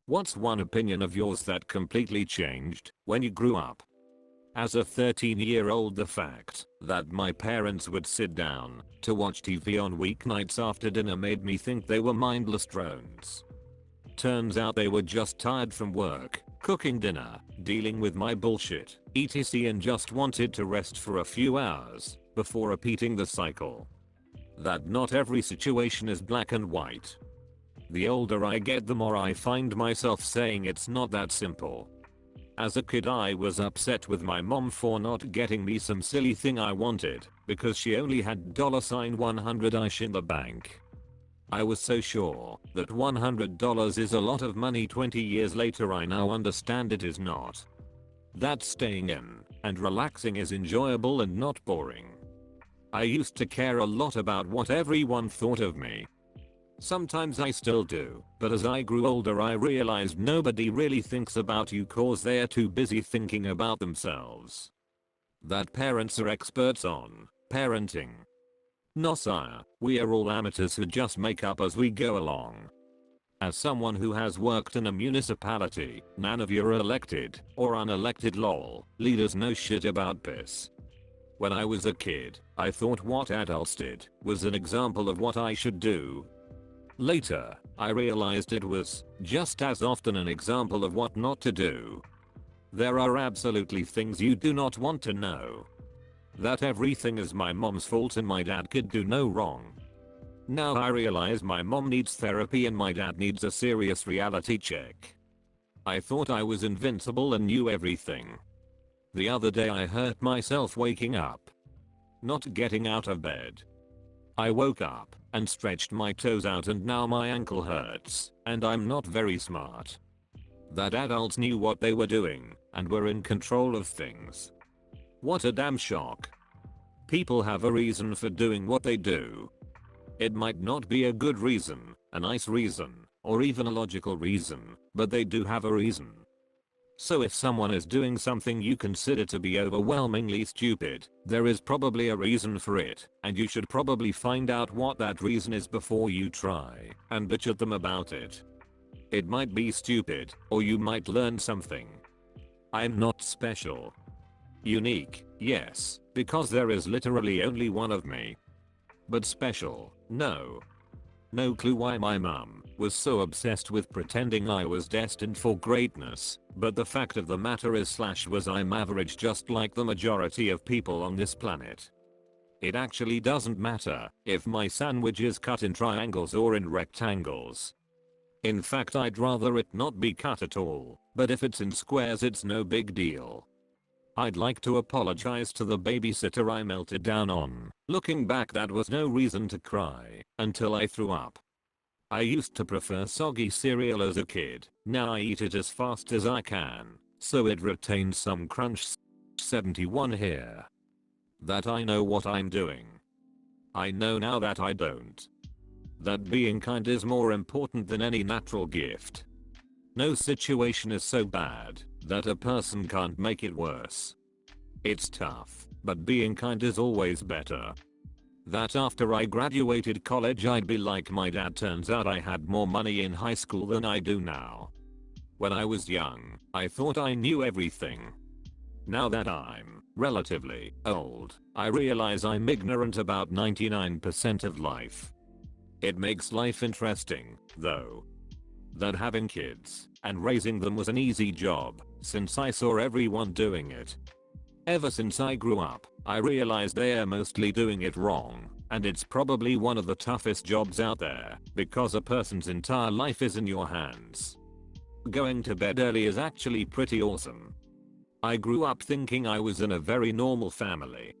What's one opinion of yours that completely changed when you grew up? As a 13-year-old, the fact that my parents would sit down to watch TV on weeknights after dinner made me think they were mindless drones. Turns out they were just tired from work, cooking dinner, dealing with my bullshit, etc., and just wanted to rest for a few hours before repeating the cycle. That not every situation is black and white. The older I get, the more I find myself saying it's not that simple. As a kid, I was upset with my mom for not getting me some silly thing I wanted because she only had $100 in the bank. I was so sure that $100 is a lot of money. 20 years later, I now understand it is not. That staying in and relaxing is enjoyable and not boring. I used to care a lot about what everyone thought of me. Sometimes I still do, but as I grew older I realized nobody really thinks about you cause they're too busy thinking about themselves. That parents are experts on parenting. No sire, we are all amateurs who just make up as we go along. As someone who has worked in a municipality, none of your elected or unelected lol leaders know shit about this. When I was a kid, I thought what adults did was an example of what I should do. Later, I realized it was just as often an example of what not to do. There are absolutely things you do not want to know. That everything is my mom's fault and my dad could do no wrong. Now I realize my mom needs therapy and my dad needs a serious reality check. I thought I was invincible and knew everything. The other day I hurt myself waking up. Not getting out of bed. I woke up and stretched my toes out and now my ankle hurts, and I'm not very smart. That adults knew what they were doing and were in control of things. What a damn shock. People have a reason for doing what they do. It might not be a good reason, a nice reason, or even a logical reason, but they do have a reason. So if someone is doing something you consider to be overwhelmingly stupid, there is probably a reason for it, and you should probably find out what that reason is before you try and bitch at them about it. It might be stupid, or you might learn something. I'm not special. Unique, yes, because there is literally only one of me. But special, no. No clue why my mum was so obsessed with pretending I was destined for greatness, but the fact of the matter is I'm average just like the majority of people on this planet. It actually doesn't matter if my sandwich is cut in triangles or in rectangles. In fact, I'd rather it not be cut at all, but if it's in squares it's no big deal. I'd like to apologize to the babysitter I melted down on. Looking back, that was no reason to cry until I threw up. I used to prefer soggy cereal as a kid, now I eat it as fast as I can, so it retains some crunch. 71 here. That I know what I'm doing. I know now that I don't. That being kind is more important than any natural gift. No situation is so bad that a person can't make it worse. It's tough, but being kind is always better. That after I graduated college I'd be like my dad, turns out I had more money in high school than I do now. When I was young, I thought I knew everything. Now that I'm relatively old, I realize I'm ignorant about 99% of life. It makes life interesting, though. That having kids and raising them was an easy job, since I saw everyone doing it. Ever since I grew up, I realized they are mostly doing it wrong, and it's probably one of the toughest jobs out there, because a person's entire life is in your hands. Going to bed early is actually pretty awesome. I grew up thinking I was in a very normal family.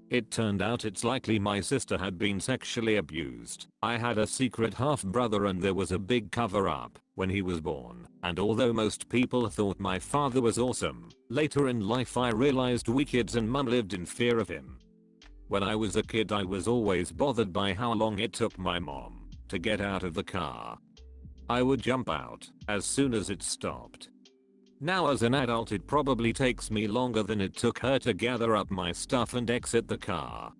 It turned out it's likely my sister had been sexually abused. I had a secret half brother and there was a big cover up when he was born, and although most people thought my father was awesome, later in life I realized we kids and mum lived in fear of him. When I was a kid I was always bothered by how long it took my mom to get out of the car. I would jump out as soon as it stopped. Now as an adult it probably takes me longer than it took her to gather up my stuff and exit the car.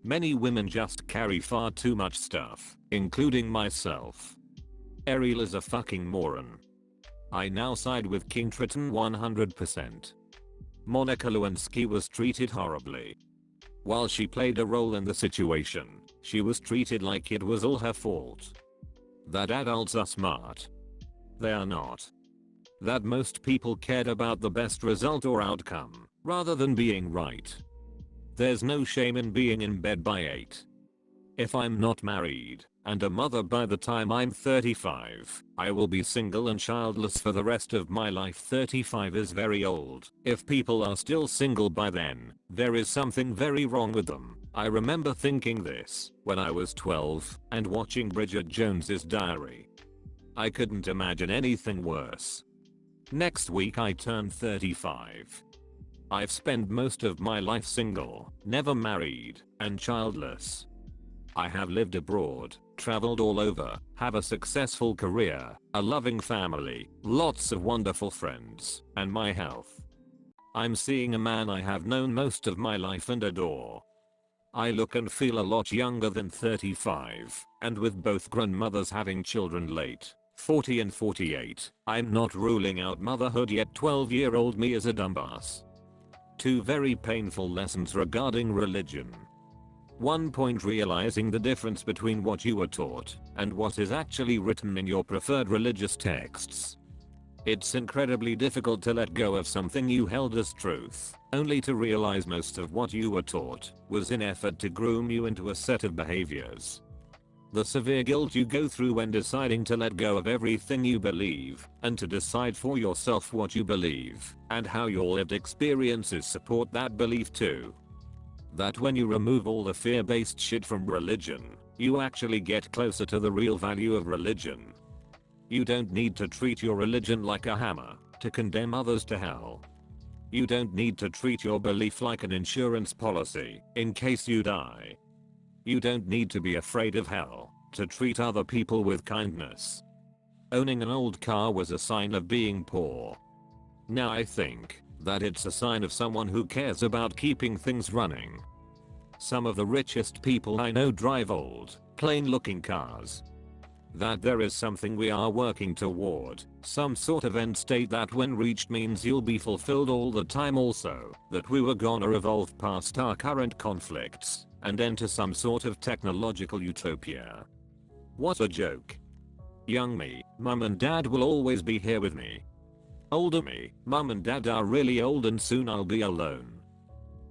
Many women just carry far too much stuff, including myself. Ariel is a fucking moron. I now side with King Triton 100%. Monica Lewinsky was treated horribly. While she played a role in the situation, she was treated like it was all her fault. That adults are smart. They are not. That most people cared about the best result or outcome, rather than being right. There's no shame in being in bed by 8. If I'm not married, and a mother by the time I'm 35, I will be single and childless for the rest of my life. 35 is very old. If people are still single by then, there is something very wrong with them. I remember thinking this when I was 12 and watching Bridget Jones's Diary. I couldn't imagine anything worse. Next week I turn 35. I've spent most of my life single, never married, and childless. I have lived abroad, traveled all over, have a successful career, a loving family, lots of wonderful friends, and my health. I'm seeing a man I have known most of my life and adore. I look and feel a lot younger than 35, and with both grandmothers having children late, 40 and 48, I'm not ruling out motherhood yet. 12-year-old me is a dumbass. 2 very painful lessons regarding religion. 1 point, realizing the difference between what you were taught and what is actually written in your preferred religious texts. It's incredibly difficult to let go of something you held as truth, only to realize most of what you were taught was in effort to groom you into a set of behaviors. The severe guilt you go through when deciding to let go of everything you believe and to decide for yourself what you believe and how your lived experiences support that belief too. That when you remove all the fear-based shit from religion, you actually get closer to the real value of religion. You don't need to treat your religion like a hammer to condemn others to hell. You don't need to treat your belief like an insurance policy in case you die. You don't need to be afraid of hell to treat other people with kindness. Owning an old car was a sign of being poor. Now I think that it's a sign of someone who cares about keeping things running. Some of the richest people I know drive old, plain-looking cars. That there is something we are working toward, some sort of end state that when reached means you'll be fulfilled all the time. Also, that we were gonna evolve past our current conflicts and enter some sort of technological utopia. What a joke. Young me, mum and dad will always be here with me. Older me, mum and dad are really old and soon I'll be alone.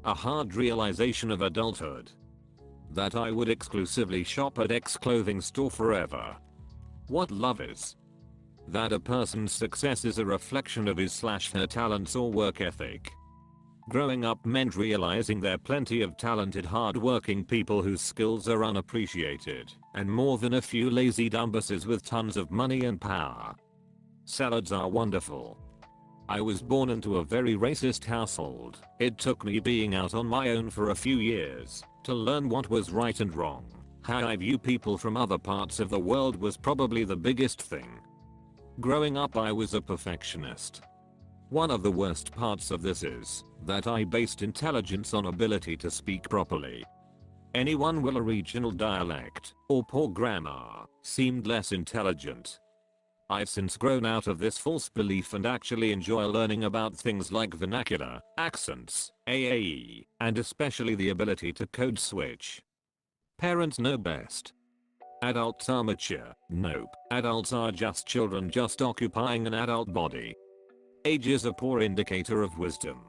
A hard realization of adulthood. That I would exclusively shop at X clothing store forever. What love is. That a person's success is a reflection of his/her talents or work ethic. Growing up meant realizing there are plenty of talented hard-working people whose skills are unappreciated, and more than a few lazy dumbasses with tons of money and power. Salads are wonderful. I was born into a very racist household. It took me being out on my own for a few years to learn what was right and wrong. How I view people from other parts of the world was probably the biggest thing. Growing up I was a perfectionist. One of the worst parts of this is that I based intelligence on ability to speak properly. Anyone with a regional dialect or poor grammar seemed less intelligent. I've since grown out of this false belief and actually enjoy learning about things like vernacular, accents, AAE, and especially the ability to code switch. Parents know best. Adults are mature. Nope. Adults are just children just occupying an adult body. Age is a poor indicator of wisdom.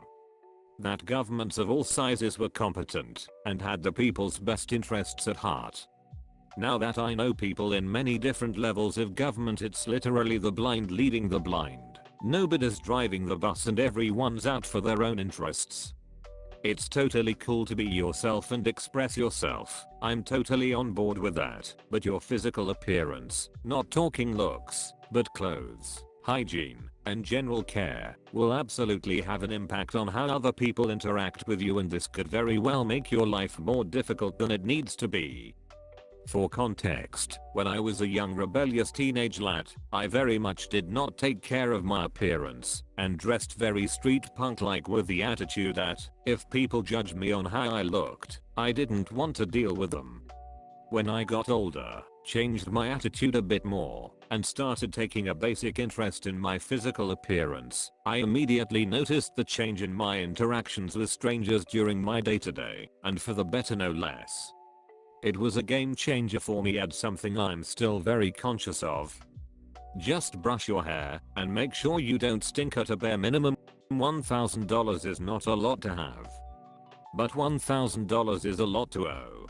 That governments of all sizes were competent and had the people's best interests at heart. Now that I know people in many different levels of government, it's literally the blind leading the blind. Nobody's driving the bus and everyone's out for their own interests. It's totally cool to be yourself and express yourself. I'm totally on board with that. But your physical appearance, not talking looks, but clothes, hygiene, and general care will absolutely have an impact on how other people interact with you, and this could very well make your life more difficult than it needs to be. For context, when I was a young rebellious teenage lad, I very much did not take care of my appearance and dressed very street punk-like with the attitude that, if people judged me on how I looked, I didn't want to deal with them. When I got older, changed my attitude a bit more, and started taking a basic interest in my physical appearance, I immediately noticed the change in my interactions with strangers during my day-to-day, and for the better no less. It was a game changer for me and something I'm still very conscious of. Just brush your hair and make sure you don't stink at a bare minimum. $1,000 is not a lot to have, but $1,000 is a lot to owe.